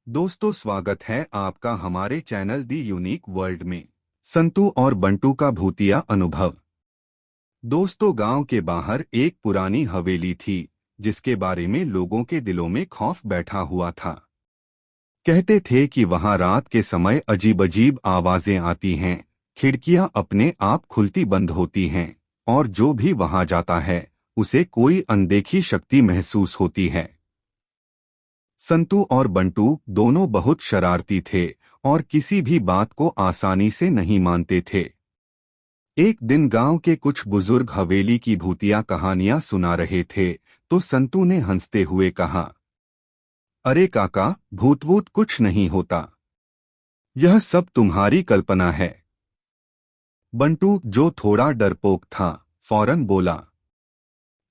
दोस्तों, स्वागत है आपका हमारे चैनल दी यूनिक वर्ल्ड में। संतू और बंटू का भूतिया अनुभव। दोस्तों, गांव के बाहर एक पुरानी हवेली थी जिसके बारे में लोगों के दिलों में खौफ बैठा हुआ था। कहते थे कि वहां रात के समय अजीब अजीब आवाजें आती हैं, खिड़कियां अपने आप खुलती बंद होती हैं और जो भी वहां जाता है उसे कोई अनदेखी शक्ति महसूस होती है। संतू और बंटू दोनों बहुत शरारती थे और किसी भी बात को आसानी से नहीं मानते थे। एक दिन गांव के कुछ बुजुर्ग हवेली की भूतिया कहानियां सुना रहे थे तो संतू ने हंसते हुए कहा, अरे काका, भूत वूत कुछ नहीं होता, यह सब तुम्हारी कल्पना है। बंटू, जो थोड़ा डरपोक था, फौरन बोला,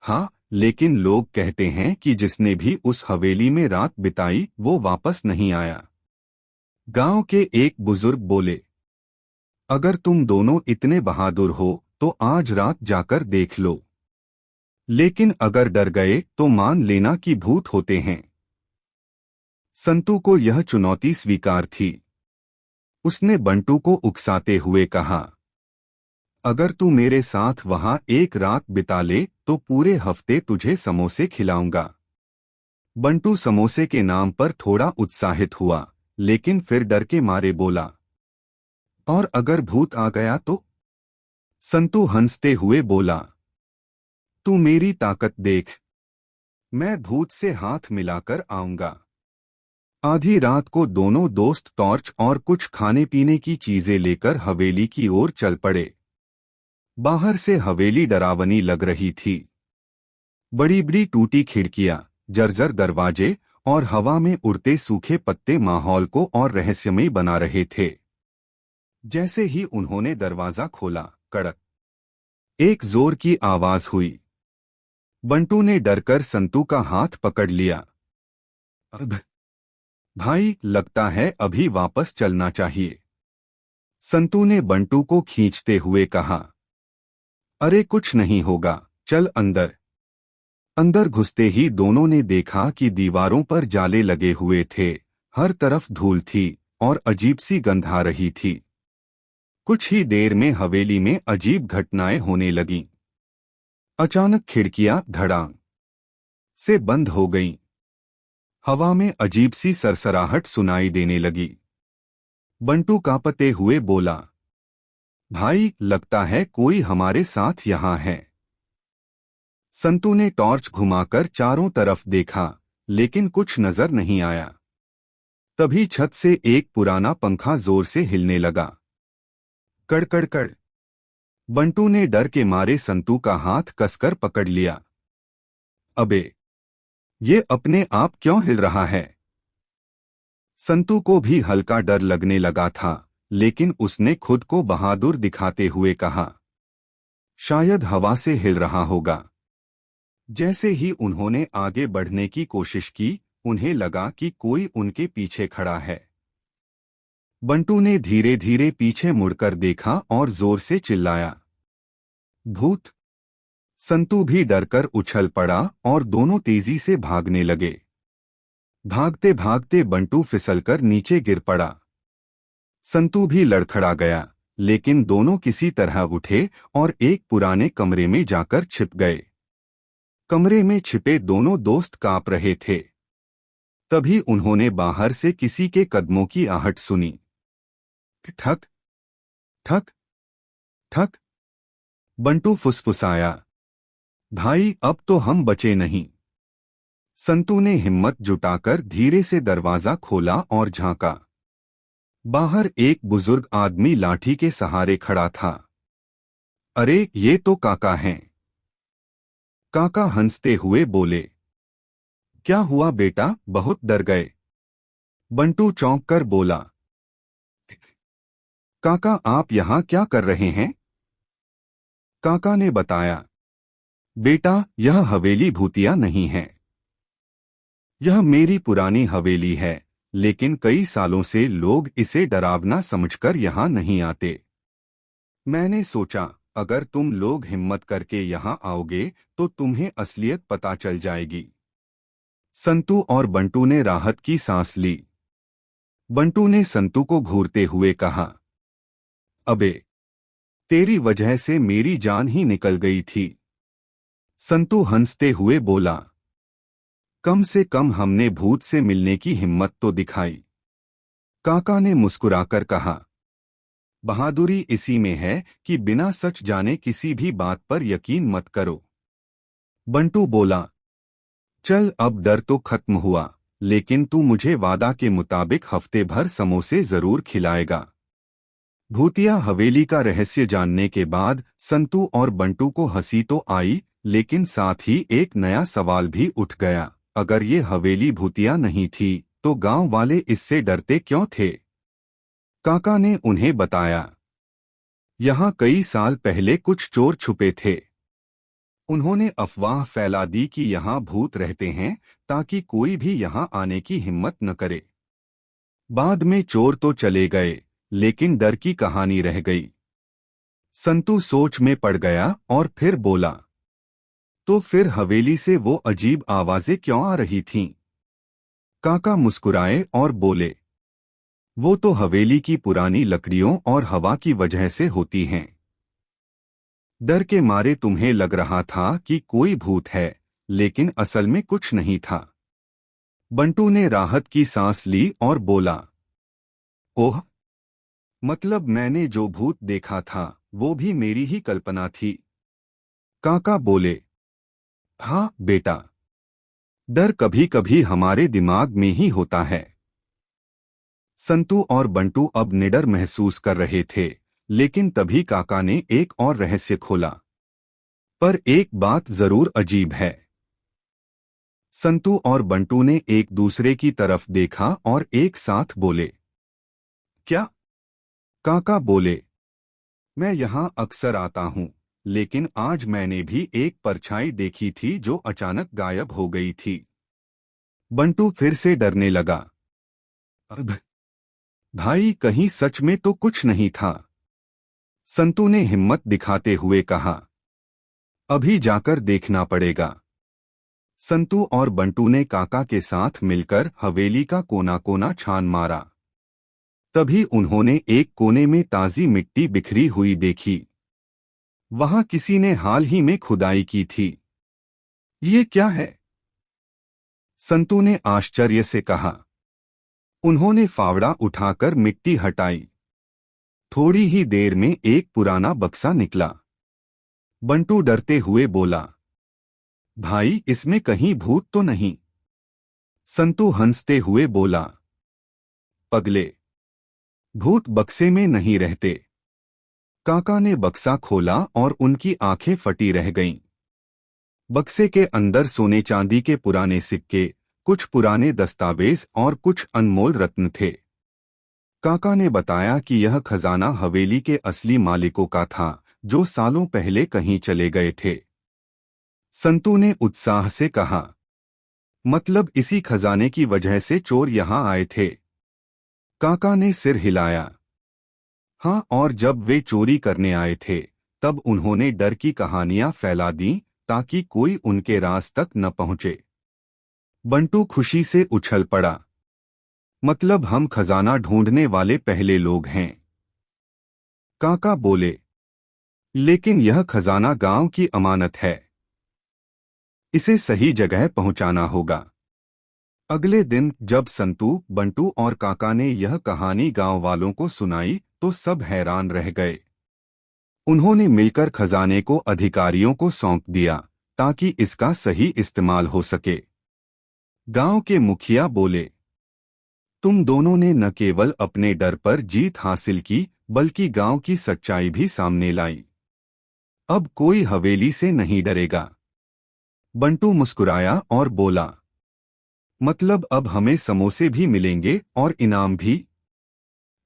हाँ, लेकिन लोग कहते हैं कि जिसने भी उस हवेली में रात बिताई वो वापस नहीं आया। गांव के एक बुजुर्ग बोले, अगर तुम दोनों इतने बहादुर हो तो आज रात जाकर देख लो, लेकिन अगर डर गए तो मान लेना कि भूत होते हैं। संतू को यह चुनौती स्वीकार थी। उसने बंटू को उकसाते हुए कहा, अगर तू मेरे साथ वहां एक रात बिता ले तो पूरे हफ्ते तुझे समोसे खिलाऊंगा। बंटू समोसे के नाम पर थोड़ा उत्साहित हुआ, लेकिन फिर डर के मारे बोला, और अगर भूत आ गया तो? संतू हंसते हुए बोला, तू मेरी ताकत देख, मैं भूत से हाथ मिलाकर आऊंगा। आधी रात को दोनों दोस्त टॉर्च और कुछ खाने पीने की चीजें लेकर हवेली की ओर चल पड़े। बाहर से हवेली डरावनी लग रही थी। बड़ी बड़ी टूटी खिड़कियां, जर्जर दरवाजे और हवा में उड़ते सूखे पत्ते माहौल को और रहस्यमय बना रहे थे। जैसे ही उन्होंने दरवाजा खोला, कड़क एक जोर की आवाज हुई। बंटू ने डरकर संतू का हाथ पकड़ लिया। अब भाई, लगता है अभी वापस चलना चाहिए। संतू ने बंटू को खींचते हुए कहा, अरे कुछ नहीं होगा, चल अंदर। अंदर घुसते ही दोनों ने देखा कि दीवारों पर जाले लगे हुए थे, हर तरफ धूल थी और अजीब सी गंध आ रही थी। कुछ ही देर में हवेली में अजीब घटनाएं होने लगीं। अचानक खिड़कियां धड़ाम से बंद हो गईं। हवा में अजीब सी सरसराहट सुनाई देने लगी। बंटू कांपते हुए बोला, भाई, लगता है कोई हमारे साथ यहाँ है। संतू ने टॉर्च घुमाकर चारों तरफ देखा, लेकिन कुछ नजर नहीं आया। तभी छत से एक पुराना पंखा जोर से हिलने लगा। कड़कड़कड़। बंटू ने डर के मारे संतू का हाथ कसकर पकड़ लिया। अबे, ये अपने आप क्यों हिल रहा है? संतू को भी हल्का डर लगने लगा था, लेकिन उसने खुद को बहादुर दिखाते हुए कहा, शायद हवा से हिल रहा होगा। जैसे ही उन्होंने आगे बढ़ने की कोशिश की, उन्हें लगा कि कोई उनके पीछे खड़ा है। बंटू ने धीरे धीरे पीछे मुड़कर देखा और जोर से चिल्लाया, भूत! संतू भी डरकर उछल पड़ा और दोनों तेजी से भागने लगे। भागते भागते बंटू फिसलकर नीचे गिर पड़ा। संतू भी लड़खड़ा गया, लेकिन दोनों किसी तरह उठे और एक पुराने कमरे में जाकर छिप गए। कमरे में छिपे दोनों दोस्त कांप रहे थे। तभी उन्होंने बाहर से किसी के कदमों की आहट सुनी। ठक ठक ठक। बंटू फुसफुसाया, भाई, अब तो हम बचे नहीं। संतू ने हिम्मत जुटाकर धीरे से दरवाजा खोला और झांका। बाहर एक बुजुर्ग आदमी लाठी के सहारे खड़ा था। अरे, ये तो काका हैं। काका हंसते हुए बोले, क्या हुआ बेटा, बहुत डर गए? बंटू चौंक कर बोला, काका, आप यहाँ क्या कर रहे हैं? काका ने बताया, बेटा, यह हवेली भूतिया नहीं है। यह मेरी पुरानी हवेली है, लेकिन कई सालों से लोग इसे डरावना समझकर यहाँ नहीं आते। मैंने सोचा, अगर तुम लोग हिम्मत करके यहाँ आओगे तो तुम्हें असलियत पता चल जाएगी। संतू और बंटू ने राहत की सांस ली। बंटू ने संतू को घूरते हुए कहा। अबे, तेरी वजह से मेरी जान ही निकल गई थी। संतू हंसते हुए बोला। कम से कम हमने भूत से मिलने की हिम्मत तो दिखाई। काका ने मुस्कुराकर कहा। बहादुरी इसी में है कि बिना सच जाने किसी भी बात पर यकीन मत करो। बंटू बोला। चल, अब डर तो खत्म हुआ, लेकिन तू मुझे वादा के मुताबिक हफ्ते भर समोसे जरूर खिलाएगा। भूतिया हवेली का रहस्य जानने के बाद संतू और बंटू को हंसी तो आई, लेकिन साथ ही एक नया सवाल भी उठ गया। अगर ये हवेली भूतिया नहीं थी तो गांव वाले इससे डरते क्यों थे? काका ने उन्हें बताया। यहाँ कई साल पहले कुछ चोर छुपे थे। उन्होंने अफवाह फैला दी कि यहाँ भूत रहते हैं, ताकि कोई भी यहाँ आने की हिम्मत न करे। बाद में चोर तो चले गए, लेकिन डर की कहानी रह गई। संतू सोच में पड़ गया और फिर बोला। तो फिर हवेली से वो अजीब आवाजें क्यों आ रही थीं? काका मुस्कुराए और बोले। वो तो हवेली की पुरानी लकड़ियों और हवा की वजह से होती हैं। डर के मारे तुम्हें लग रहा था कि कोई भूत है, लेकिन असल में कुछ नहीं था। बंटू ने राहत की सांस ली और बोला। ओह, मतलब मैंने जो भूत देखा था वो भी मेरी ही कल्पना थी। काका बोले। हाँ बेटा, डर कभी कभी हमारे दिमाग में ही होता है। संतू और बंटू अब निडर महसूस कर रहे थे, लेकिन तभी काका ने एक और रहस्य खोला। पर एक बात जरूर अजीब है। संतू और बंटू ने एक दूसरे की तरफ देखा और एक साथ बोले। क्या? काका बोले। मैं यहाँ अक्सर आता हूँ, लेकिन आज मैंने भी एक परछाई देखी थी जो अचानक गायब हो गई थी। बंटू फिर से डरने लगा। अब भाई, कहीं सच में तो कुछ नहीं था? संतू ने हिम्मत दिखाते हुए कहा। अभी जाकर देखना पड़ेगा। संतू और बंटू ने काका के साथ मिलकर हवेली का कोना कोना छान मारा। तभी उन्होंने एक कोने में ताजी मिट्टी बिखरी हुई देखी। वहां किसी ने हाल ही में खुदाई की थी। ये क्या है? संतू ने आश्चर्य से कहा। उन्होंने फावड़ा उठाकर मिट्टी हटाई। थोड़ी ही देर में एक पुराना बक्सा निकला। बंटू डरते हुए बोला। भाई, इसमें कहीं भूत तो नहीं? संतू हंसते हुए बोला। पगले, भूत बक्से में नहीं रहते। काका ने बक्सा खोला और उनकी आंखें फटी रह गईं। बक्से के अंदर सोने चांदी के पुराने सिक्के, कुछ पुराने दस्तावेज और कुछ अनमोल रत्न थे। काका ने बताया कि यह खजाना हवेली के असली मालिकों का था, जो सालों पहले कहीं चले गए थे। संतू ने उत्साह से कहा। मतलब इसी खजाने की वजह से चोर यहाँ आए थे? काका ने सिर हिलाया। हाँ, और जब वे चोरी करने आए थे तब उन्होंने डर की कहानियां फैला दी, ताकि कोई उनके राज तक न पहुंचे। बंटू खुशी से उछल पड़ा। मतलब हम खजाना ढूंढने वाले पहले लोग हैं। काका बोले। लेकिन यह खजाना गांव की अमानत है। इसे सही जगह पहुंचाना होगा। अगले दिन जब संतू, बंटू और काका ने यह कहानी गांव वालों को सुनाई तो सब हैरान रह गए। उन्होंने मिलकर खजाने को अधिकारियों को सौंप दिया, ताकि इसका सही इस्तेमाल हो सके। गांव के मुखिया बोले। तुम दोनों ने न केवल अपने डर पर जीत हासिल की, बल्कि गांव की सच्चाई भी सामने लाई। अब कोई हवेली से नहीं डरेगा। बंटू मुस्कुराया और बोला। मतलब अब हमें समोसे भी मिलेंगे और इनाम भी?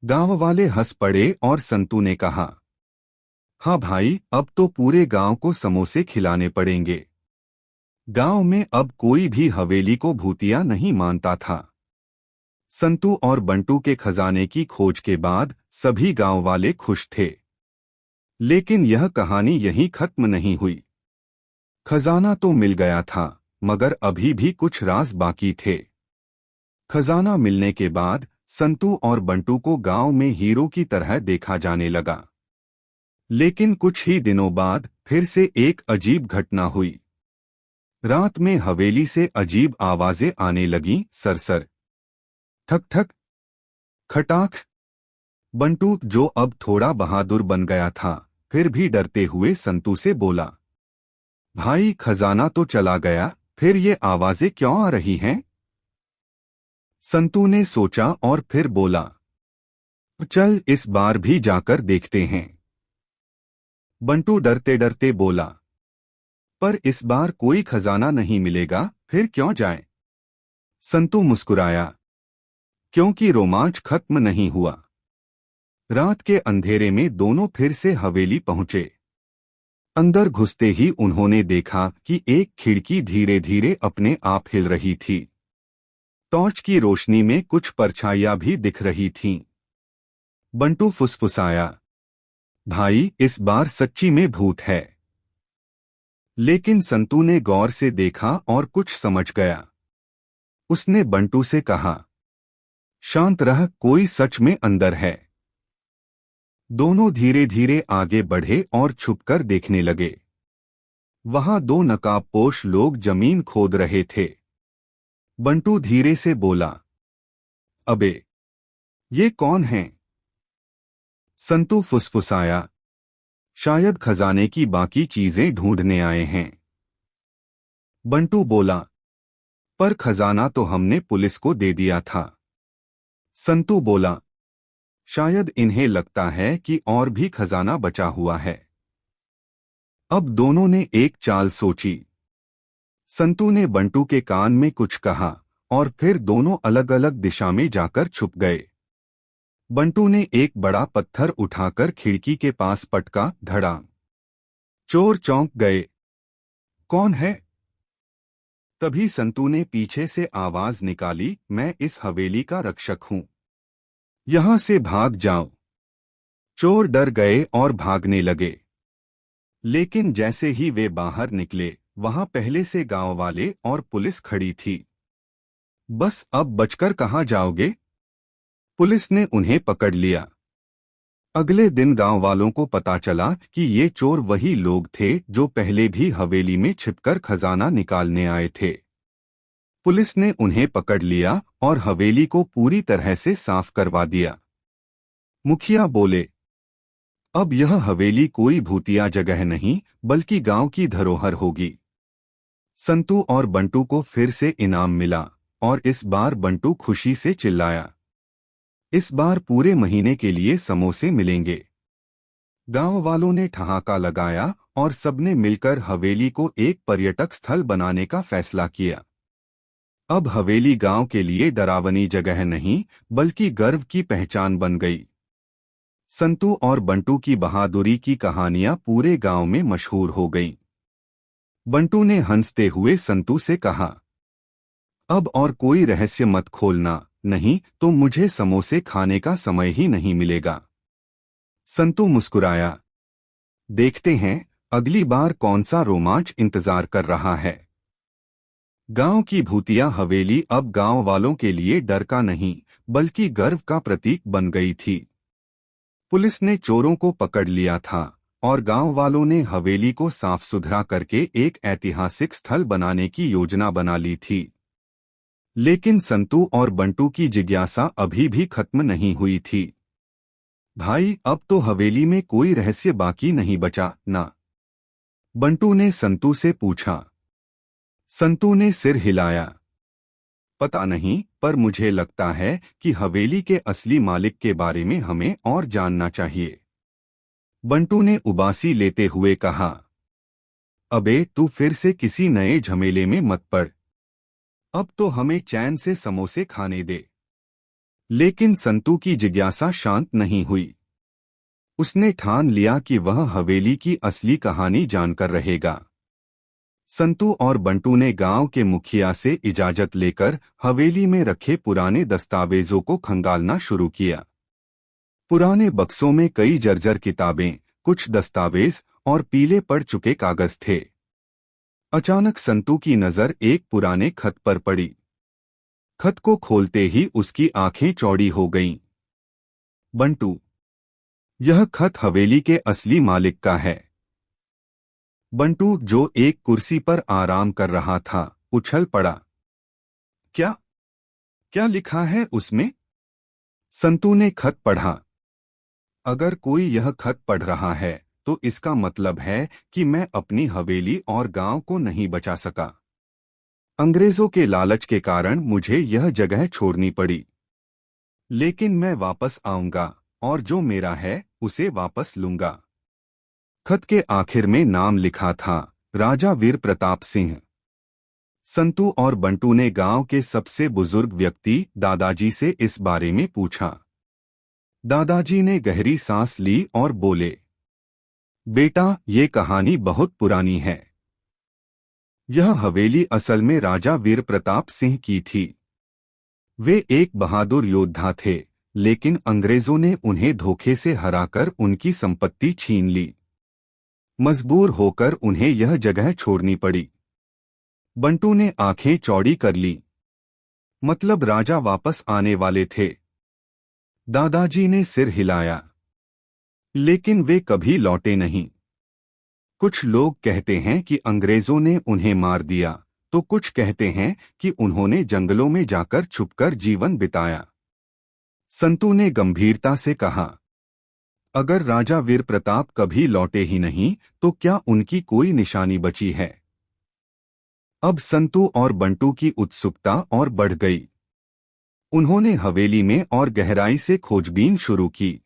गांव वाले हंस पड़े और संतू ने कहा। हाँ भाई, अब तो पूरे गांव को समोसे खिलाने पड़ेंगे। गांव में अब कोई भी हवेली को भूतिया नहीं मानता था। संतू और बंटू के खजाने की खोज के बाद सभी गांव वाले खुश थे। लेकिन यह कहानी यहीं खत्म नहीं हुई। खजाना तो मिल गया था, मगर अभी भी कुछ राज बाकी थे। खजाना मिलने के बाद संतू और बंटू को गांव में हीरो की तरह देखा जाने लगा। लेकिन कुछ ही दिनों बाद फिर से एक अजीब घटना हुई। रात में हवेली से अजीब आवाजें आने लगीं, सरसर, ठक ठक, खटाक। बंटू, जो अब थोड़ा बहादुर बन गया था, फिर भी डरते हुए संतू से बोला, भाई, खजाना तो चला गया, फिर ये आवाजें क्यों आ रही हैं? संतू ने सोचा और फिर बोला, चल इस बार भी जाकर देखते हैं। बंटू डरते डरते बोला, पर इस बार कोई खजाना नहीं मिलेगा, फिर क्यों जाएं? संतू मुस्कुराया, क्योंकि रोमांच खत्म नहीं हुआ। रात के अंधेरे में दोनों फिर से हवेली पहुंचे। अंदर घुसते ही उन्होंने देखा कि एक खिड़की धीरे धीरे अपने आप हिल रही थी। टॉर्च की रोशनी में कुछ परछाइयां भी दिख रही थीं। बंटू फुसफुसाया, भाई, इस बार सच्ची में भूत है। लेकिन संतू ने गौर से देखा और कुछ समझ गया। उसने बंटू से कहा, शांत रह, कोई सच में अंदर है। दोनों धीरे धीरे आगे बढ़े और छुपकर देखने लगे। वहां दो नकाबपोश लोग जमीन खोद रहे थे। बंटू धीरे से बोला, अबे, ये कौन हैं? संतू फुसफुसाया, शायद खजाने की बाकी चीजें ढूंढने आए हैं। बंटू बोला, पर खजाना तो हमने पुलिस को दे दिया था। संतू बोला, शायद इन्हें लगता है कि और भी खजाना बचा हुआ है। अब दोनों ने एक चाल सोची। संतू ने बंटू के कान में कुछ कहा और फिर दोनों अलग अलग दिशा में जाकर छुप गए। बंटू ने एक बड़ा पत्थर उठाकर खिड़की के पास पटका, धड़ाम। चोर चौंक गए। कौन है? तभी संतू ने पीछे से आवाज निकाली, मैं इस हवेली का रक्षक हूं। यहां से भाग जाओ। चोर डर गए और भागने लगे। लेकिन जैसे ही वे बाहर निकले, वहां पहले से गांव वाले और पुलिस खड़ी थी। बस अब बचकर कहां जाओगे? पुलिस ने उन्हें पकड़ लिया। अगले दिन गांव वालों को पता चला कि ये चोर वही लोग थे जो पहले भी हवेली में छिपकर खजाना निकालने आए थे। पुलिस ने उन्हें पकड़ लिया और हवेली को पूरी तरह से साफ करवा दिया। मुखिया बोले, अब यह हवेली कोई भूतिया जगह नहीं, बल्कि गांव की धरोहर होगी। संतू और बंटू को फिर से इनाम मिला और इस बार बंटू खुशी से चिल्लाया, इस बार पूरे महीने के लिए समोसे मिलेंगे। गांव वालों ने ठहाका लगाया और सबने मिलकर हवेली को एक पर्यटक स्थल बनाने का फैसला किया। अब हवेली गांव के लिए डरावनी जगह नहीं, बल्कि गर्व की पहचान बन गई। संतू और बंटू की बहादुरी की कहानियां पूरे गांव में मशहूर हो गईं। बंटू ने हंसते हुए संतू से कहा, अब और कोई रहस्य मत खोलना, नहीं तो मुझे समोसे खाने का समय ही नहीं मिलेगा। संतू मुस्कुराया, देखते हैं अगली बार कौन सा रोमांच इंतजार कर रहा है। गांव की भूतिया हवेली अब गांव वालों के लिए डर का नहीं, बल्कि गर्व का प्रतीक बन गई थी। पुलिस ने चोरों को पकड़ लिया था और गांव वालों ने हवेली को साफ सुथरा करके एक ऐतिहासिक स्थल बनाने की योजना बना ली थी। लेकिन संतू और बंटू की जिज्ञासा अभी भी खत्म नहीं हुई थी। भाई, अब तो हवेली में कोई रहस्य बाकी नहीं बचा ना? बंटू ने संतू से पूछा। संतू ने सिर हिलाया, पता नहीं, पर मुझे लगता है कि हवेली के असली मालिक के बारे में हमें और जानना चाहिए। बंटू ने उबासी लेते हुए कहा, अबे, तू फिर से किसी नए झमेले में मत पड़। अब तो हमें चैन से समोसे खाने दे। लेकिन संतू की जिज्ञासा शांत नहीं हुई। उसने ठान लिया कि वह हवेली की असली कहानी जानकर रहेगा। संतू और बंटू ने गांव के मुखिया से इजाजत लेकर हवेली में रखे पुराने दस्तावेजों को खंगालना शुरू किया। पुराने बक्सों में कई जर्जर किताबें, कुछ दस्तावेज और पीले पड़ चुके कागज थे। अचानक संतू की नजर एक पुराने खत पर पड़ी। खत को खोलते ही उसकी आंखें चौड़ी हो गईं। बंटू, यह खत हवेली के असली मालिक का है। बंटू, जो एक कुर्सी पर आराम कर रहा था, उछल पड़ा। क्या क्या लिखा है उसमें? संतू ने खत पढ़ा। अगर कोई यह खत पढ़ रहा है तो इसका मतलब है कि मैं अपनी हवेली और गांव को नहीं बचा सका। अंग्रेजों के लालच के कारण मुझे यह जगह छोड़नी पड़ी, लेकिन मैं वापस आऊंगा और जो मेरा है उसे वापस लूंगा। खत के आखिर में नाम लिखा था, राजा वीर प्रताप सिंह। संतू और बंटू ने गांव के सबसे बुजुर्ग व्यक्ति दादाजी से इस बारे में पूछा। दादाजी ने गहरी सांस ली और बोले, बेटा, ये कहानी बहुत पुरानी है। यह हवेली असल में राजा वीर प्रताप सिंह की थी। वे एक बहादुर योद्धा थे, लेकिन अंग्रेजों ने उन्हें धोखे से हराकर उनकी संपत्ति छीन ली। मजबूर होकर उन्हें यह जगह छोड़नी पड़ी। बंटू ने आंखें चौड़ी कर ली। मतलब राजा वापस आने वाले थे? दादाजी ने सिर हिलाया। लेकिन वे कभी लौटे नहीं। कुछ लोग कहते हैं कि अंग्रेजों ने उन्हें मार दिया, तो कुछ कहते हैं कि उन्होंने जंगलों में जाकर छुपकर जीवन बिताया। संतू ने गंभीरता से कहा, अगर राजा वीर प्रताप कभी लौटे ही नहीं तो क्या उनकी कोई निशानी बची है? अब संतू और बंटू की उत्सुकता और बढ़ गई। उन्होंने हवेली में और गहराई से खोजबीन शुरू की।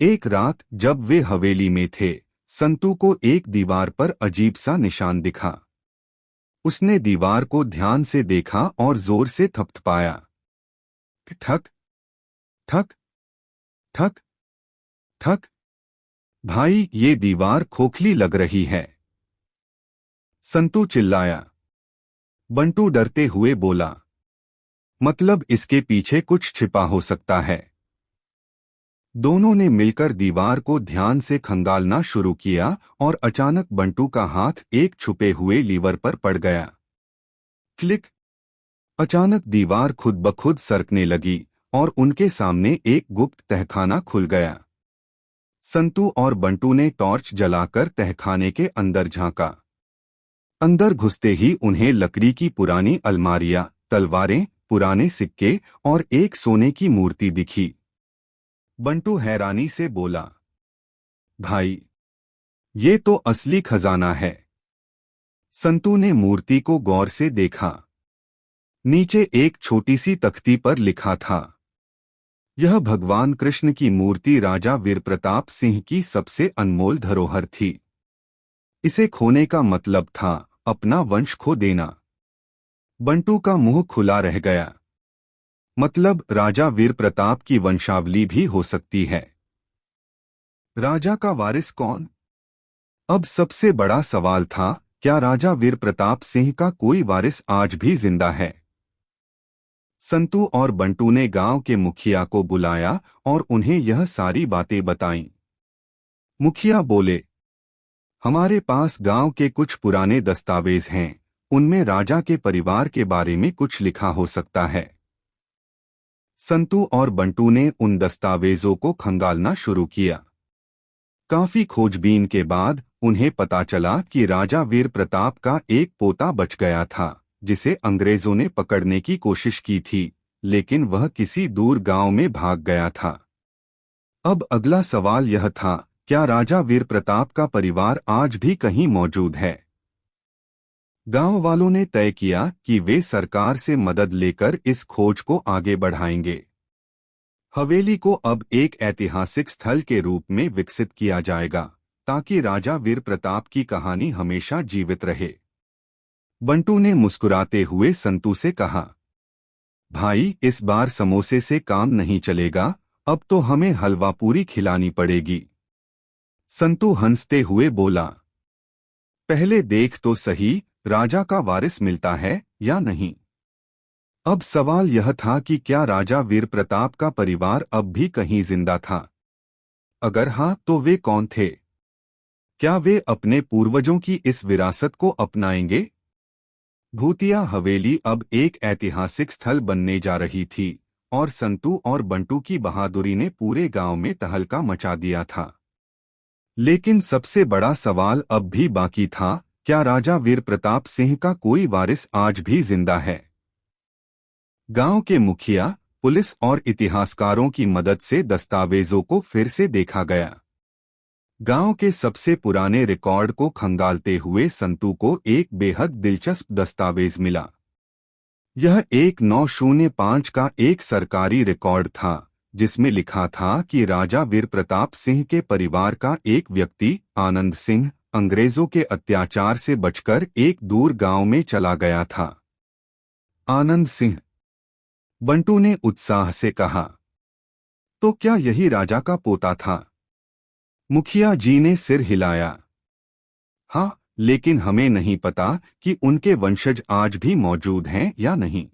एक रात जब वे हवेली में थे, संतू को एक दीवार पर अजीब सा निशान दिखा। उसने दीवार को ध्यान से देखा और जोर से थपथपाया। ठक ठक ठक ठक। भाई, ये दीवार खोखली लग रही है। संतू चिल्लाया। बंटू डरते हुए बोला, मतलब इसके पीछे कुछ छिपा हो सकता है। दोनों ने मिलकर दीवार को ध्यान से खंगालना शुरू किया और अचानक बंटू का हाथ एक छुपे हुए लीवर पर पड़ गया। क्लिक! अचानक दीवार खुद ब खुद सरकने लगी और उनके सामने एक गुप्त तहखाना खुल गया। संतू और बंटू ने टॉर्च जलाकर तहखाने के अंदर झांका। अंदर घुसते ही उन्हें लकड़ी की पुरानी अलमारियां, तलवारें, पुराने सिक्के और एक सोने की मूर्ति दिखी। बंटू हैरानी से बोला, भाई, ये तो असली खजाना है। संतू ने मूर्ति को गौर से देखा। नीचे एक छोटी सी तख्ती पर लिखा था, यह भगवान कृष्ण की मूर्ति राजा वीर प्रताप सिंह की सबसे अनमोल धरोहर थी। इसे खोने का मतलब था अपना वंश खो देना। बंटू का मुंह खुला रह गया। मतलब राजा वीर प्रताप की वंशावली भी हो सकती है। राजा का वारिस कौन? अब सबसे बड़ा सवाल था, क्या राजा वीर प्रताप सिंह का कोई वारिस आज भी जिंदा है? संतू और बंटू ने गांव के मुखिया को बुलाया और उन्हें यह सारी बातें बताईं। मुखिया बोले, हमारे पास गांव के कुछ पुराने दस्तावेज हैं, उनमें राजा के परिवार के बारे में कुछ लिखा हो सकता है। संतू और बंटू ने उन दस्तावेजों को खंगालना शुरू किया। काफी खोजबीन के बाद उन्हें पता चला कि राजा वीर प्रताप का एक पोता बच गया था, जिसे अंग्रेजों ने पकड़ने की कोशिश की थी, लेकिन वह किसी दूर गांव में भाग गया था। अब अगला सवाल यह था, क्या राजा वीर प्रताप का परिवार आज भी कहीं मौजूद है? गांव वालों ने तय किया कि वे सरकार से मदद लेकर इस खोज को आगे बढ़ाएंगे। हवेली को अब एक ऐतिहासिक स्थल के रूप में विकसित किया जाएगा, ताकि राजा वीर प्रताप की कहानी हमेशा जीवित रहे। बंटू ने मुस्कुराते हुए संतू से कहा, भाई, इस बार समोसे से काम नहीं चलेगा, अब तो हमें हलवा पूरी खिलानी पड़ेगी। संतू हंसते हुए बोला, पहले देख तो सही, राजा का वारिस मिलता है या नहीं। अब सवाल यह था कि क्या राजा वीर प्रताप का परिवार अब भी कहीं जिंदा था? अगर हाँ, तो वे कौन थे? क्या वे अपने पूर्वजों की इस विरासत को अपनाएंगे? भूतिया हवेली अब एक ऐतिहासिक स्थल बनने जा रही थी और संतू और बंटू की बहादुरी ने पूरे गांव में तहलका मचा दिया था। लेकिन सबसे बड़ा सवाल अब भी बाकी था, क्या राजा वीर प्रताप सिंह का कोई वारिस आज भी जिंदा है? गांव के मुखिया, पुलिस और इतिहासकारों की मदद से दस्तावेजों को फिर से देखा गया। गांव के सबसे पुराने रिकॉर्ड को खंगालते हुए संतू को एक बेहद दिलचस्प दस्तावेज मिला। यह 1905 का एक सरकारी रिकॉर्ड था जिसमें लिखा था कि राजा वीर प्रताप सिंह के परिवार का एक व्यक्ति, आनंद सिंह, अंग्रेजों के अत्याचार से बचकर एक दूर गांव में चला गया था। आनंद सिंह, बंटू ने उत्साह से कहा। तो क्या यही राजा का पोता था? मुखिया जी ने सिर हिलाया। हाँ, लेकिन हमें नहीं पता कि उनके वंशज आज भी मौजूद हैं या नहीं।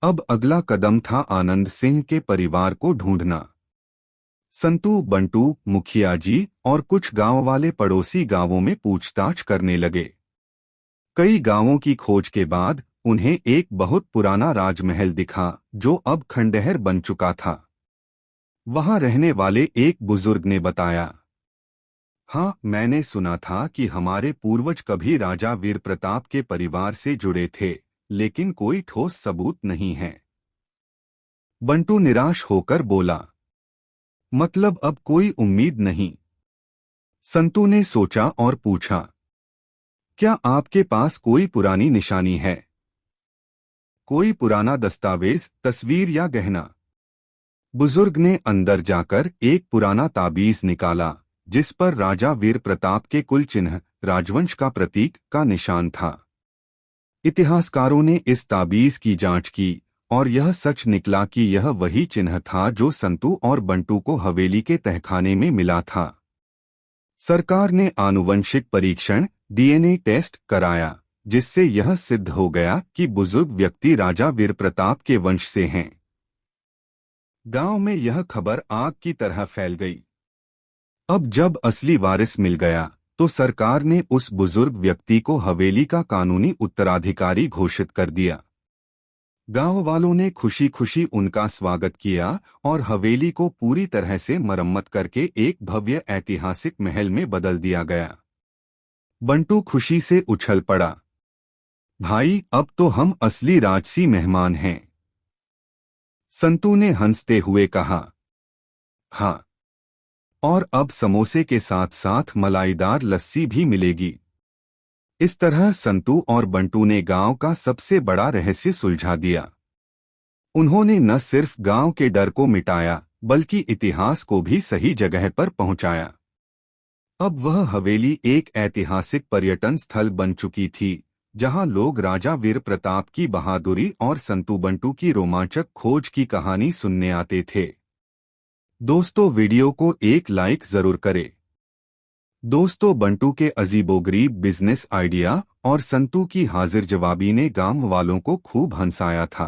अब अगला कदम था आनंद सिंह के परिवार को ढूंढना। संतू, बंटू, मुखिया जी और कुछ गांव वाले पड़ोसी गांवों में पूछताछ करने लगे। कई गांवों की खोज के बाद उन्हें एक बहुत पुराना राजमहल दिखा जो अब खंडहर बन चुका था। वहां रहने वाले एक बुजुर्ग ने बताया, हाँ, मैंने सुना था कि हमारे पूर्वज कभी राजा वीर प्रताप के परिवार से जुड़े थे, लेकिन कोई ठोस सबूत नहीं है। बंटू निराश होकर बोला, मतलब अब कोई उम्मीद नहीं? संतू ने सोचा और पूछा, क्या आपके पास कोई पुरानी निशानी है? कोई पुराना दस्तावेज, तस्वीर या गहना? बुजुर्ग ने अंदर जाकर एक पुराना ताबीज निकाला जिस पर राजा वीर प्रताप के कुल चिन्ह, राजवंश का प्रतीक का निशान था। इतिहासकारों ने इस ताबीज की जांच की और यह सच निकला कि यह वही चिन्ह था जो संतू और बंटू को हवेली के तहखाने में मिला था। सरकार ने आनुवंशिक परीक्षण, डीएनए टेस्ट कराया जिससे यह सिद्ध हो गया कि बुजुर्ग व्यक्ति राजा वीर प्रताप के वंश से हैं। गांव में यह खबर आग की तरह फैल गई। अब जब असली वारिस मिल गया तो सरकार ने उस बुजुर्ग व्यक्ति को हवेली का कानूनी उत्तराधिकारी घोषित कर दिया। गांव वालों ने खुशी खुशी उनका स्वागत किया और हवेली को पूरी तरह से मरम्मत करके एक भव्य ऐतिहासिक महल में बदल दिया गया। बंटू खुशी से उछल पड़ा, भाई, अब तो हम असली राजसी मेहमान हैं। संतू ने हंसते हुए कहा, हाँ, और अब समोसे के साथ साथ मलाईदार लस्सी भी मिलेगी। इस तरह संतू और बंटू ने गांव का सबसे बड़ा रहस्य सुलझा दिया। उन्होंने न सिर्फ गांव के डर को मिटाया बल्कि इतिहास को भी सही जगह पर पहुंचाया। अब वह हवेली एक ऐतिहासिक पर्यटन स्थल बन चुकी थी जहां लोग राजा वीर प्रताप की बहादुरी और संतू बंटू की रोमांचक खोज की कहानी सुनने आते थे। दोस्तों, वीडियो को एक लाइक जरूर करें। दोस्तों, बंटू के अजीबोगरीब बिजनेस आइडिया और संतू की हाजिर जवाबी ने गांव वालों को खूब हंसाया था।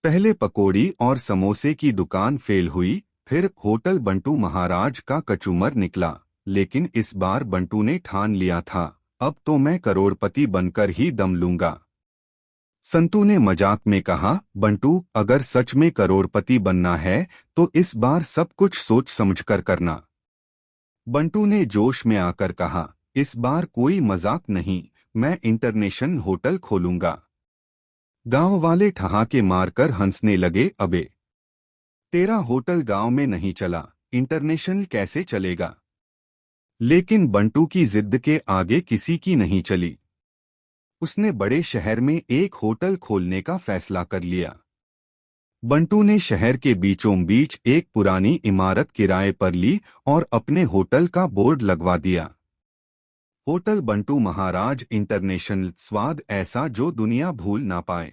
पहले पकौड़ी और समोसे की दुकान फेल हुई, फिर होटल बंटू महाराज का कचूमर निकला, लेकिन इस बार बंटू ने ठान लिया था, अब तो मैं करोड़पति बनकर ही दम लूंगा। संतू ने मजाक में कहा, बंटू, अगर सच में करोड़पति बनना है तो इस बार सब कुछ सोच समझकर करना। बंटू ने जोश में आकर कहा, इस बार कोई मजाक नहीं, मैं इंटरनेशनल होटल खोलूंगा। गांव वाले ठहाके मारकर हंसने लगे, अबे, तेरा होटल गांव में नहीं चला, इंटरनेशनल कैसे चलेगा? लेकिन बंटू की जिद के आगे किसी की नहीं चली। उसने बड़े शहर में एक होटल खोलने का फैसला कर लिया। बंटू ने शहर के बीचों बीच एक पुरानी इमारत किराए पर ली और अपने होटल का बोर्ड लगवा दिया। होटल बंटू महाराज इंटरनेशनल, स्वाद ऐसा जो दुनिया भूल ना पाए।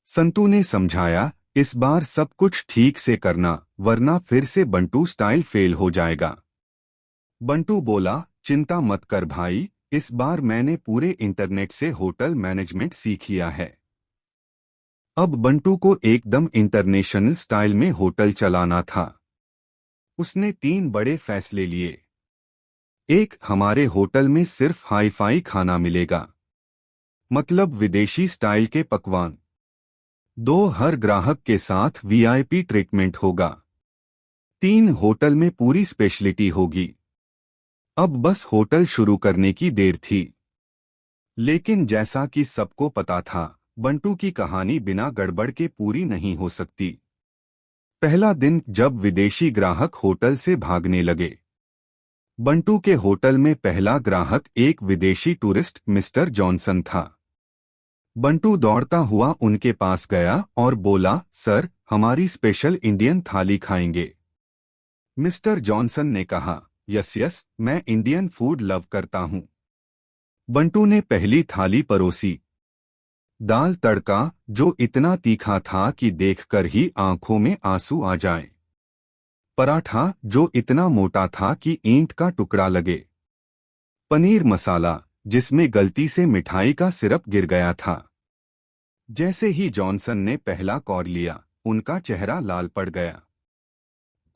संतू ने समझाया, इस बार सब कुछ ठीक से करना वरना फिर से बंटू स्टाइल फेल हो जाएगा। बंटू बोला, चिंता मत कर भाई, इस बार मैंने पूरे इंटरनेट से होटल मैनेजमेंट सीख लिया है। अब बंटू को एकदम इंटरनेशनल स्टाइल में होटल चलाना था। उसने 3 बड़े फैसले लिए। 1, हमारे होटल में सिर्फ हाई फाई खाना मिलेगा। मतलब विदेशी स्टाइल के पकवान। 2 हर ग्राहक के साथ वीआईपी ट्रीटमेंट होगा। 3 होटल में पूरी स्पेशलिटी होगी। अब बस होटल शुरू करने की देर थी। लेकिन जैसा कि सबको पता था, बंटू की कहानी बिना गड़बड़ के पूरी नहीं हो सकती। पहला दिन जब विदेशी ग्राहक होटल से भागने लगे। बंटू के होटल में पहला ग्राहक एक विदेशी टूरिस्ट मिस्टर जॉनसन था। बंटू दौड़ता हुआ उनके पास गया और बोला, सर, हमारी स्पेशल इंडियन थाली खाएंगे। मिस्टर जॉनसन ने कहा, यस यस, मैं इंडियन फूड लव करता हूं। बंटू ने पहली थाली परोसी। दाल तड़का, जो इतना तीखा था कि देखकर ही आंखों में आंसू आ जाए। पराठा, जो इतना मोटा था कि ईंट का टुकड़ा लगे। पनीर मसाला, जिसमें गलती से मिठाई का सिरप गिर गया था। जैसे ही जॉनसन ने पहला कौर लिया, उनका चेहरा लाल पड़ गया।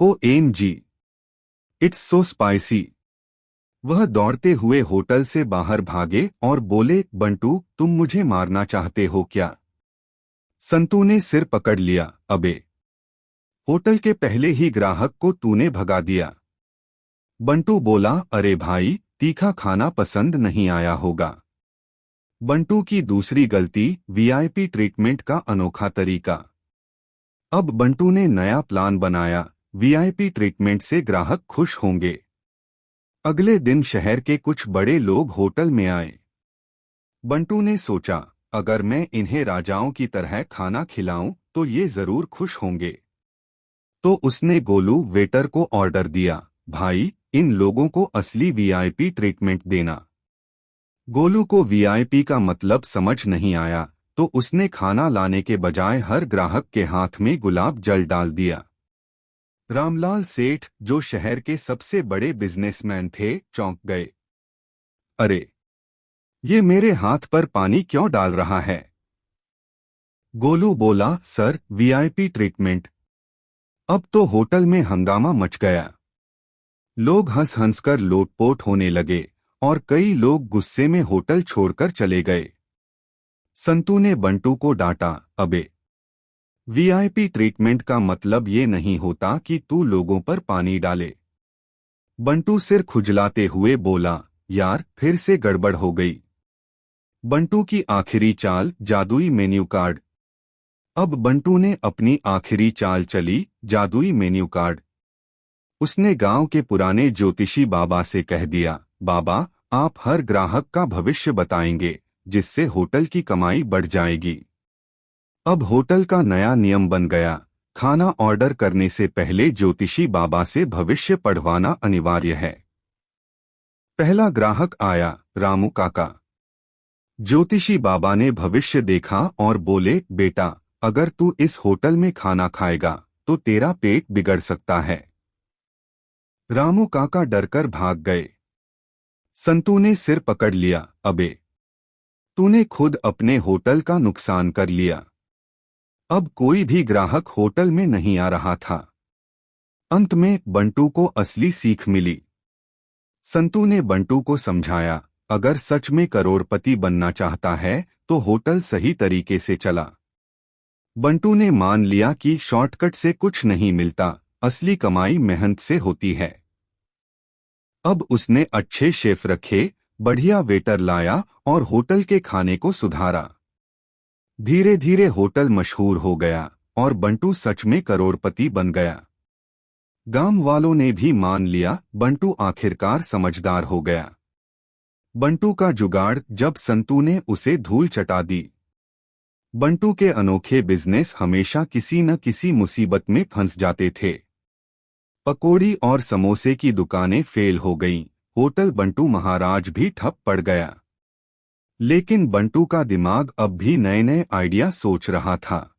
OMG, it's so spicy. वह दौड़ते हुए होटल से बाहर भागे और बोले, बंटू, तुम मुझे मारना चाहते हो क्या? संतू ने सिर पकड़ लिया, अबे, होटल के पहले ही ग्राहक को तूने भगा दिया। बंटू बोला, अरे भाई, तीखा खाना पसंद नहीं आया होगा। बंटू की दूसरी गलती, वीआईपी ट्रीटमेंट का अनोखा तरीका। अब बंटू ने नया प्लान बनाया, वीआईपी ट्रीटमेंट से ग्राहक खुश होंगे। अगले दिन शहर के कुछ बड़े लोग होटल में आए। बंटू ने सोचा, अगर मैं इन्हें राजाओं की तरह खाना खिलाऊं तो ये जरूर खुश होंगे। तो उसने गोलू वेटर को ऑर्डर दिया, भाई, इन लोगों को असली वीआईपी ट्रीटमेंट देना। गोलू को वीआईपी का मतलब समझ नहीं आया, तो उसने खाना लाने के बजाय हर ग्राहक के हाथ में गुलाब जल डाल दिया। रामलाल सेठ, जो शहर के सबसे बड़े बिजनेसमैन थे, चौंक गए। अरे, ये मेरे हाथ पर पानी क्यों डाल रहा है? गोलू बोला, सर, वीआईपी ट्रीटमेंट। अब तो होटल में हंगामा मच गया। लोग हंस हंसकर लोटपोट होने लगे और कई लोग गुस्से में होटल छोड़कर चले गए। संतू ने बंटू को डांटा, अबे, वीआईपी ट्रीटमेंट का मतलब ये नहीं होता कि तू लोगों पर पानी डाले। बंटू सिर खुजलाते हुए बोला, यार, फिर से गड़बड़ हो गई। बंटू की आखिरी चाल, जादुई मेन्यू कार्ड। अब बंटू ने अपनी आखिरी चाल चली, जादुई मेन्यू कार्ड। उसने गांव के पुराने ज्योतिषी बाबा से कह दिया, बाबा, आप हर ग्राहक का भविष्य बताएंगे, जिससे होटल की कमाई बढ़ जाएगी। अब होटल का नया नियम बन गया, खाना ऑर्डर करने से पहले ज्योतिषी बाबा से भविष्य पढ़वाना अनिवार्य है। पहला ग्राहक आया, रामू काका। ज्योतिषी बाबा ने भविष्य देखा और बोले, बेटा, अगर तू इस होटल में खाना खाएगा तो तेरा पेट बिगड़ सकता है। रामू काका डरकर भाग गए। संतू ने सिर पकड़ लिया, अबे, तूने खुद अपने होटल का नुकसान कर लिया। अब कोई भी ग्राहक होटल में नहीं आ रहा था। अंत में बंटू को असली सीख मिली। संतू ने बंटू को समझाया, अगर सच में करोड़पति बनना चाहता है तो होटल सही तरीके से चला। बंटू ने मान लिया कि शॉर्टकट से कुछ नहीं मिलता, असली कमाई मेहनत से होती है। अब उसने अच्छे शेफ रखे, बढ़िया वेटर लाया और होटल के खाने को सुधारा। धीरे धीरे होटल मशहूर हो गया और बंटू सच में करोड़पति बन गया। गांव वालों ने भी मान लिया, बंटू आखिरकार समझदार हो गया। बंटू का जुगाड़, जब संतू ने उसे धूल चटा दी। बंटू के अनोखे बिजनेस हमेशा किसी न किसी मुसीबत में फंस जाते थे। पकौड़ी और समोसे की दुकानें फेल हो गईं, होटल बंटू महाराज भी ठप पड़ गया। लेकिन बंटू का दिमाग अब भी नए नए आइडिया सोच रहा था।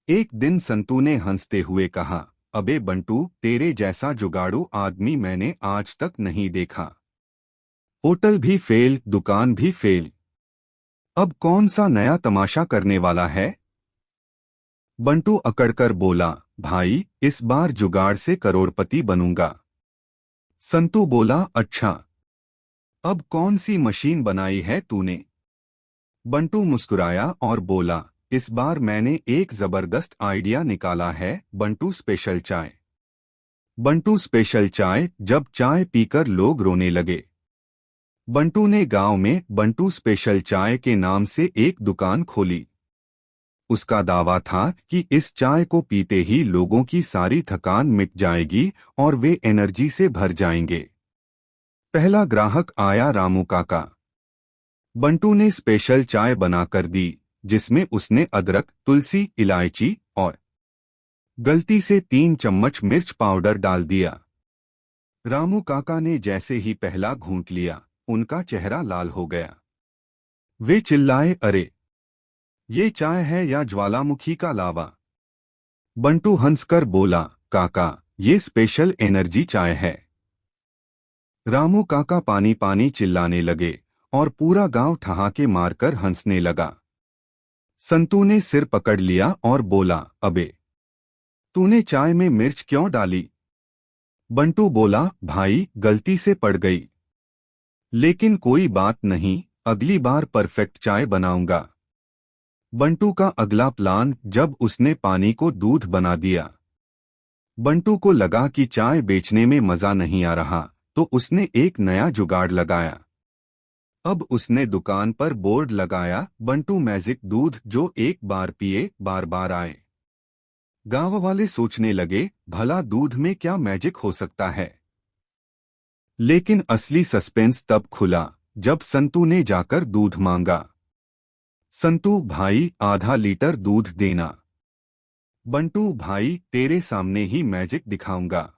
एक दिन संतू ने हंसते हुए कहा, अबे बंटू, तेरे जैसा जुगाड़ू आदमी मैंने आज तक नहीं देखा। होटल भी फेल, दुकान भी फेल। अब कौन सा नया तमाशा करने वाला है? बंटू अकड़कर बोला, भाई, इस बार जुगाड़ से करोड़पति बनूंगा। संतू बोला, अच्छा, अब कौन सी मशीन बनाई है तूने? बंटू मुस्कुराया और बोला, इस बार मैंने एक जबरदस्त आइडिया निकाला है, बंटू स्पेशल चाय। बंटू स्पेशल चाय। जब चाय पीकर लोग रोने लगे, बंटू ने गांव में बंटू स्पेशल चाय के नाम से एक दुकान खोली। उसका दावा था कि इस चाय को पीते ही लोगों की सारी थकान मिट जाएगी और वे एनर्जी से भर जाएंगे। पहला ग्राहक आया, रामू काका। बंटू ने स्पेशल चाय बनाकर दी, जिसमें उसने अदरक, तुलसी, इलायची और गलती से 3 चम्मच मिर्च पाउडर डाल दिया। रामू काका ने जैसे ही पहला घूंट लिया, उनका चेहरा लाल हो गया। वे चिल्लाए, अरे ये चाय है या ज्वालामुखी का लावा? बंटू हंसकर बोला, काका ये स्पेशल एनर्जी चाय है। रामू काका पानी पानी चिल्लाने लगे और पूरा गांव ठहाके मारकर हंसने लगा। संतू ने सिर पकड़ लिया और बोला, अबे तूने चाय में मिर्च क्यों डाली? बंटू बोला, भाई गलती से पड़ गई, लेकिन कोई बात नहीं, अगली बार परफेक्ट चाय बनाऊंगा। बंटू का अगला प्लान, जब उसने पानी को दूध बना दिया। बंटू को लगा कि चाय बेचने में मजा नहीं आ रहा, तो उसने एक नया जुगाड़ लगाया। अब उसने दुकान पर बोर्ड लगाया, बंटू मैजिक दूध, जो एक बार पिए बार बार आए। गांव वाले सोचने लगे, भला दूध में क्या मैजिक हो सकता है। लेकिन असली सस्पेंस तब खुला जब संतू ने जाकर दूध मांगा। संतू भाई, आधा लीटर दूध देना। बंटू भाई, तेरे सामने ही मैजिक दिखाऊंगा।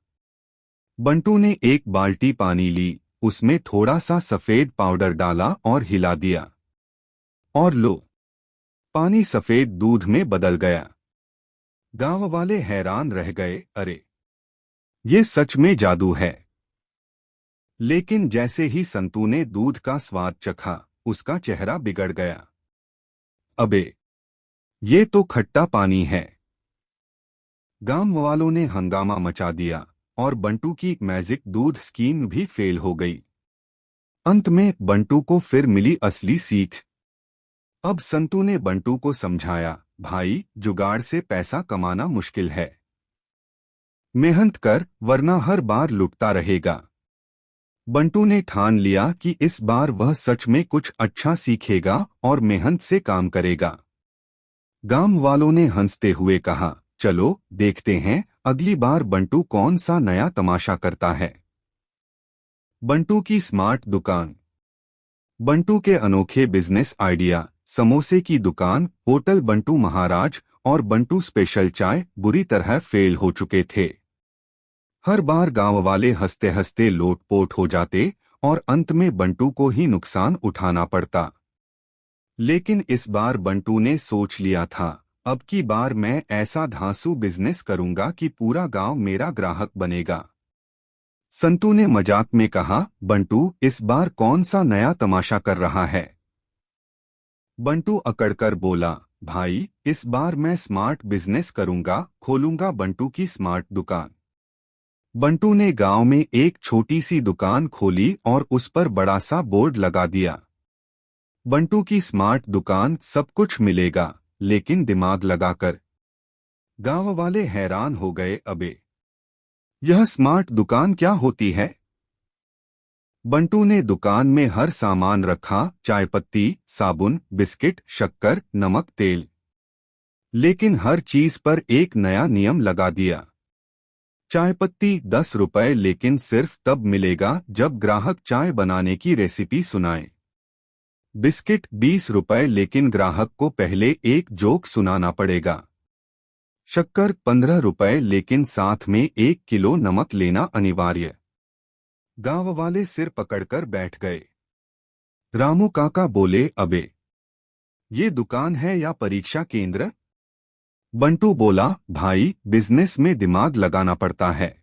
बंटू ने एक बाल्टी पानी ली, उसमें थोड़ा सा सफेद पाउडर डाला और हिला दिया, और लो, पानी सफेद दूध में बदल गया। गांव वाले हैरान रह गए, अरे ये सच में जादू है। लेकिन जैसे ही संतू ने दूध का स्वाद चखा, उसका चेहरा बिगड़ गया। अबे ये तो खट्टा पानी है। गांव वालों ने हंगामा मचा दिया और बंटू की मैजिक दूध स्कीम भी फेल हो गई। अंत में बंटू को फिर मिली असली सीख। अब संतू ने बंटू को समझाया, भाई जुगाड़ से पैसा कमाना मुश्किल है, मेहनत कर वरना हर बार लुटता रहेगा। बंटू ने ठान लिया कि इस बार वह सच में कुछ अच्छा सीखेगा और मेहनत से काम करेगा। गांव वालों ने हंसते हुए कहा, चलो देखते हैं अगली बार बंटू कौन सा नया तमाशा करता है। बंटू की स्मार्ट दुकान। बंटू के अनोखे बिजनेस आइडिया, समोसे की दुकान, होटल बंटू महाराज और बंटू स्पेशल चाय बुरी तरह फेल हो चुके थे। हर बार गांव वाले हंसते हंसते लोटपोट हो जाते और अंत में बंटू को ही नुकसान उठाना पड़ता। लेकिन इस बार बंटू ने सोच लिया था, अब की बार मैं ऐसा धांसू बिजनेस करूंगा कि पूरा गांव मेरा ग्राहक बनेगा। संतू ने मजाक में कहा, बंटू इस बार कौन सा नया तमाशा कर रहा है? बंटू अकड़कर बोला, भाई इस बार मैं स्मार्ट बिजनेस करूंगा, खोलूंगा बंटू की स्मार्ट दुकान। बंटू ने गांव में एक छोटी सी दुकान खोली और उस पर बड़ा सा बोर्ड लगा दिया, बंटू की स्मार्ट दुकान, सब कुछ मिलेगा लेकिन दिमाग लगाकर। गांव वाले हैरान हो गए, अबे यह स्मार्ट दुकान क्या होती है? बंटू ने दुकान में हर सामान रखा, चायपत्ती, साबुन, बिस्किट, शक्कर, नमक, तेल, लेकिन हर चीज पर एक नया नियम लगा दिया। चायपत्ती 10 रुपए, लेकिन सिर्फ तब मिलेगा जब ग्राहक चाय बनाने की रेसिपी सुनाए। बिस्किट 20 रुपए, लेकिन ग्राहक को पहले एक जोक सुनाना पड़ेगा। शक्कर 15 रुपए, लेकिन साथ में 1 किलो नमक लेना अनिवार्य। गांव वाले सिर पकड़कर बैठ गए। रामू काका बोले, अबे ये दुकान है या परीक्षा केंद्र? बंटू बोला, भाई बिजनेस में दिमाग लगाना पड़ता है।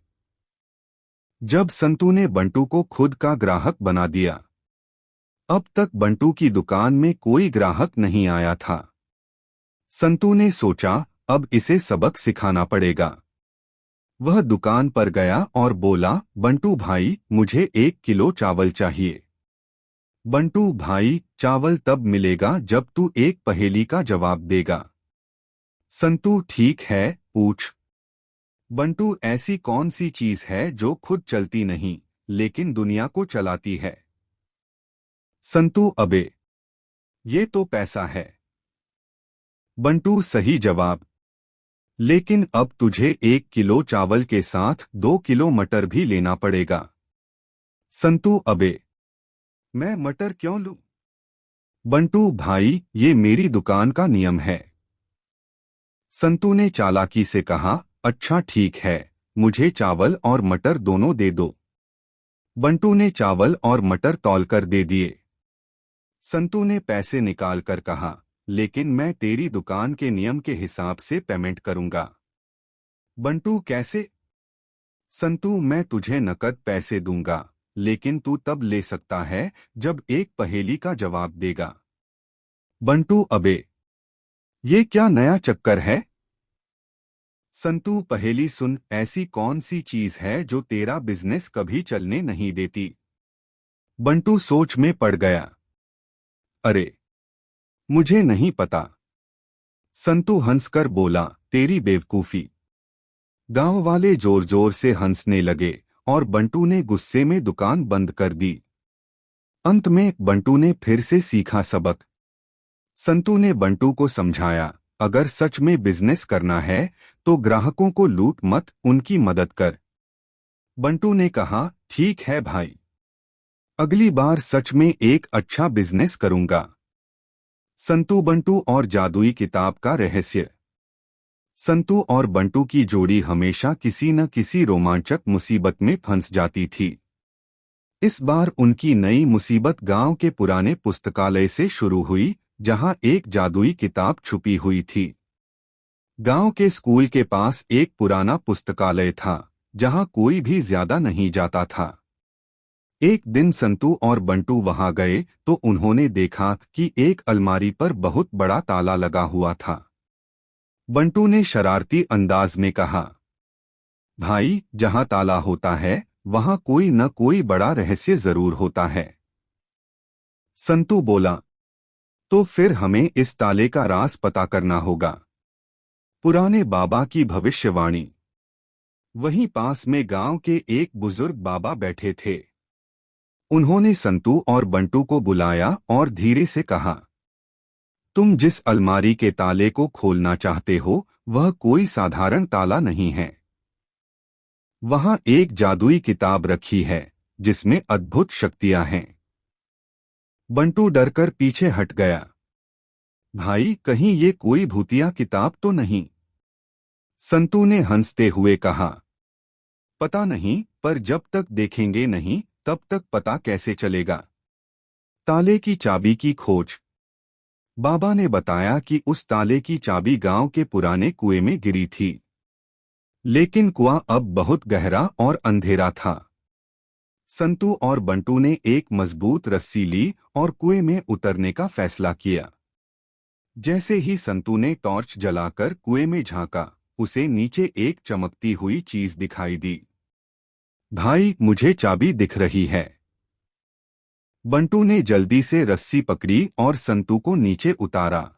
जब संतू ने बंटू को खुद का ग्राहक बना दिया, अब तक बंटू की दुकान में कोई ग्राहक नहीं आया था। संतू ने सोचा, अब इसे सबक सिखाना पड़ेगा। वह दुकान पर गया और बोला, बंटू भाई मुझे 1 किलो चावल चाहिए। बंटू भाई चावल तब मिलेगा जब तू एक पहेली का जवाब देगा। संतू ठीक है, पूछ। बंटू ऐसी कौन सी चीज है जो खुद चलती नहीं लेकिन दुनिया को चलाती है? संतू अबे, ये तो पैसा है। बंटू सही जवाब। लेकिन अब तुझे 1 किलो चावल के साथ 2 किलो मटर भी लेना पड़ेगा। संतू अबे, मैं मटर क्यों लूं? बंटू भाई, ये मेरी दुकान का नियम है। संतू ने चालाकी से कहा, अच्छा ठीक है, मुझे चावल और मटर दोनों दे दो। बंटू ने चावल और मटर तौलकर दे दिए। संतू ने पैसे निकालकर कहा, लेकिन मैं तेरी दुकान के नियम के हिसाब से पेमेंट करूंगा। बंटू कैसे? संतू मैं तुझे नकद पैसे दूंगा, लेकिन तू तब ले सकता है जब एक पहेली का जवाब देगा। बंटू अबे, ये क्या नया चक्कर है? संतू पहेली सुन, ऐसी कौन सी चीज है जो तेरा बिजनेस कभी चलने नहीं देती? बंटू सोच में पड़ गया। अरे, मुझे नहीं पता। संतू हंसकर बोला, तेरी बेवकूफी। गांव वाले जोर जोर से हंसने लगे और बंटू ने गुस्से में दुकान बंद कर दी। अंत में बंटू ने फिर से सीखा सबक। संतू ने बंटू को समझाया, अगर सच में बिजनेस करना है तो ग्राहकों को लूट मत, उनकी मदद कर। बंटू ने कहा, ठीक है भाई, अगली बार सच में एक अच्छा बिजनेस करूंगा। संतू बंटू और जादुई किताब का रहस्य। संतू और बंटू की जोड़ी हमेशा किसी न किसी रोमांचक मुसीबत में फंस जाती थी। इस बार उनकी नई मुसीबत गांव के पुराने पुस्तकालय से शुरू हुई, जहां एक जादुई किताब छुपी हुई थी। गांव के स्कूल के पास एक पुराना पुस्तकालय था, जहां कोई भी ज्यादा नहीं जाता था। एक दिन संतू और बंटू वहां गए तो उन्होंने देखा कि एक अलमारी पर बहुत बड़ा ताला लगा हुआ था। बंटू ने शरारती अंदाज में कहा, भाई, जहां ताला होता है वहां कोई न कोई बड़ा रहस्य जरूर होता है। संतू बोला, तो फिर हमें इस ताले का राज पता करना होगा। पुराने बाबा की भविष्यवाणी। वहीं पास में गांव के एक बुजुर्ग बाबा बैठे थे। उन्होंने संतू और बंटू को बुलाया और धीरे से कहा, तुम जिस अलमारी के ताले को खोलना चाहते हो वह कोई साधारण ताला नहीं है। वहां एक जादुई किताब रखी है जिसमें अद्भुत शक्तियां हैं। बंटू डरकर पीछे हट गया। भाई, कहीं ये कोई भूतिया किताब तो नहीं? संतू ने हंसते हुए कहा, पता नहीं, पर जब तक देखेंगे नहीं तब तक पता कैसे चलेगा। ताले की चाबी की खोज। बाबा ने बताया कि उस ताले की चाबी गांव के पुराने कुएं में गिरी थी, लेकिन कुआं अब बहुत गहरा और अंधेरा था। संतू और बंटू ने एक मजबूत रस्सी ली और कुएं में उतरने का फैसला किया। जैसे ही संतू ने टॉर्च जलाकर कुएं में झांका, उसे नीचे एक चमकती हुई चीज दिखाई दी। भाई, मुझे चाबी दिख रही है। बंटू ने जल्दी से रस्सी पकड़ी और संतू को नीचे उतारा।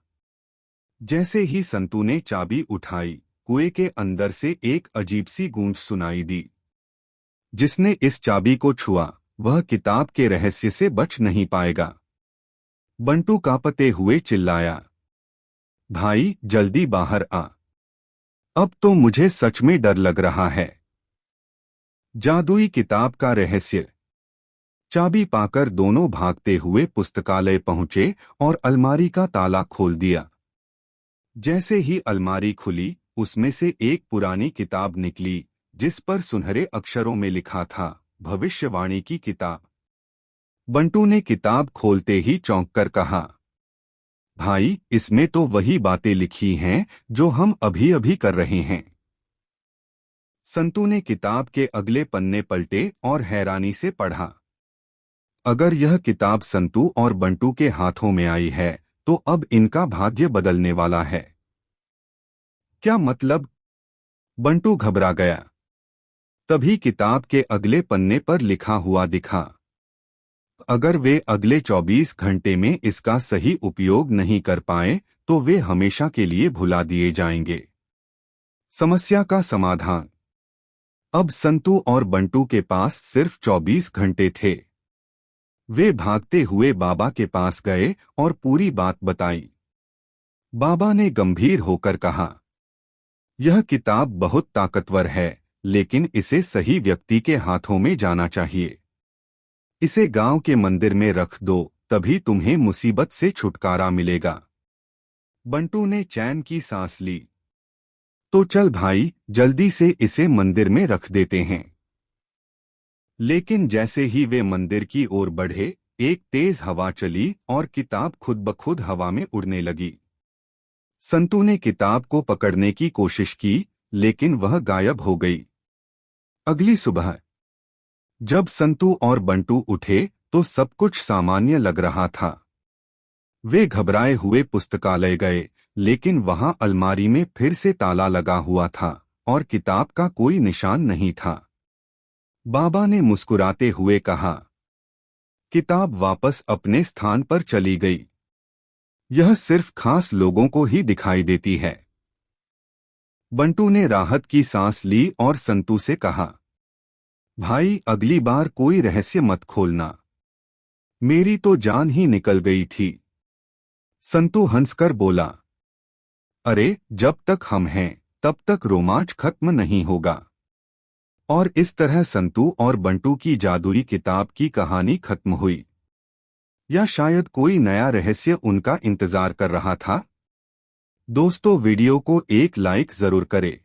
जैसे ही संतू ने चाबी उठाई, कुएं के अंदर से एक अजीब सी गूंज सुनाई दी। जिसने इस चाबी को छुआ वह किताब के रहस्य से बच नहीं पाएगा। बंटू कांपते हुए चिल्लाया, भाई, जल्दी बाहर आ, अब तो मुझे सच में डर लग रहा है। जादुई किताब का रहस्य। चाबी पाकर दोनों भागते हुए पुस्तकालय पहुंचे और अलमारी का ताला खोल दिया। जैसे ही अलमारी खुली, उसमें से एक पुरानी किताब निकली जिस पर सुनहरे अक्षरों में लिखा था, भविष्यवाणी की किताब। बंटू ने किताब खोलते ही चौंक कर कहा, भाई, इसमें तो वही बातें लिखी हैं जो हम अभी अभी कर रहे हैं। संतू ने किताब के अगले पन्ने पलटे और हैरानी से पढ़ा। अगर यह किताब संतू और बंटू के हाथों में आई है तो अब इनका भाग्य बदलने वाला है। क्या मतलब? बंटू घबरा गया। तभी किताब के अगले पन्ने पर लिखा हुआ दिखा, अगर वे अगले 24 घंटे में इसका सही उपयोग नहीं कर पाए तो वे हमेशा के लिए भुला दिए जाएंगे। समस्या का समाधान। अब संतू और बंटू के पास सिर्फ 24 घंटे थे। वे भागते हुए बाबा के पास गए और पूरी बात बताई। बाबा ने गंभीर होकर कहा, यह किताब बहुत ताकतवर है, लेकिन इसे सही व्यक्ति के हाथों में जाना चाहिए। इसे गांव के मंदिर में रख दो, तभी तुम्हें मुसीबत से छुटकारा मिलेगा। बंटू ने चैन की सांस ली। तो चल भाई, जल्दी से इसे मंदिर में रख देते हैं। लेकिन जैसे ही वे मंदिर की ओर बढ़े, एक तेज हवा चली और किताब खुद ब खुद हवा में उड़ने लगी। संतू ने किताब को पकड़ने की कोशिश की, लेकिन वह गायब हो गई। अगली सुबह जब संतू और बंटू उठे तो सब कुछ सामान्य लग रहा था। वे घबराए हुए पुस्तकालय गए, लेकिन वहां अलमारी में फिर से ताला लगा हुआ था और किताब का कोई निशान नहीं था। बाबा ने मुस्कुराते हुए कहा, किताब वापस अपने स्थान पर चली गई। यह सिर्फ खास लोगों को ही दिखाई देती है। बंटू ने राहत की सांस ली और संतू से कहा, भाई, अगली बार कोई रहस्य मत खोलना। मेरी तो जान ही निकल गई थी। संतू हंसकर बोला, अरे, जब तक हम हैं तब तक रोमांच खत्म नहीं होगा। और इस तरह संतू और बंटू की जादुई किताब की कहानी खत्म हुई। या शायद कोई नया रहस्य उनका इंतजार कर रहा था। दोस्तों, वीडियो को एक लाइक जरूर करें।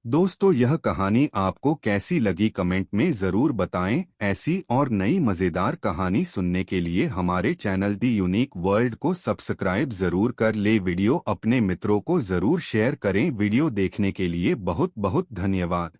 दोस्तों, यह कहानी आपको कैसी लगी कमेंट में जरूर बताएं। ऐसी और नई मजेदार कहानी सुनने के लिए हमारे चैनल दी यूनिक वर्ल्ड को सब्सक्राइब जरूर कर ले। वीडियो अपने मित्रों को जरूर शेयर करें। वीडियो देखने के लिए बहुत बहुत धन्यवाद।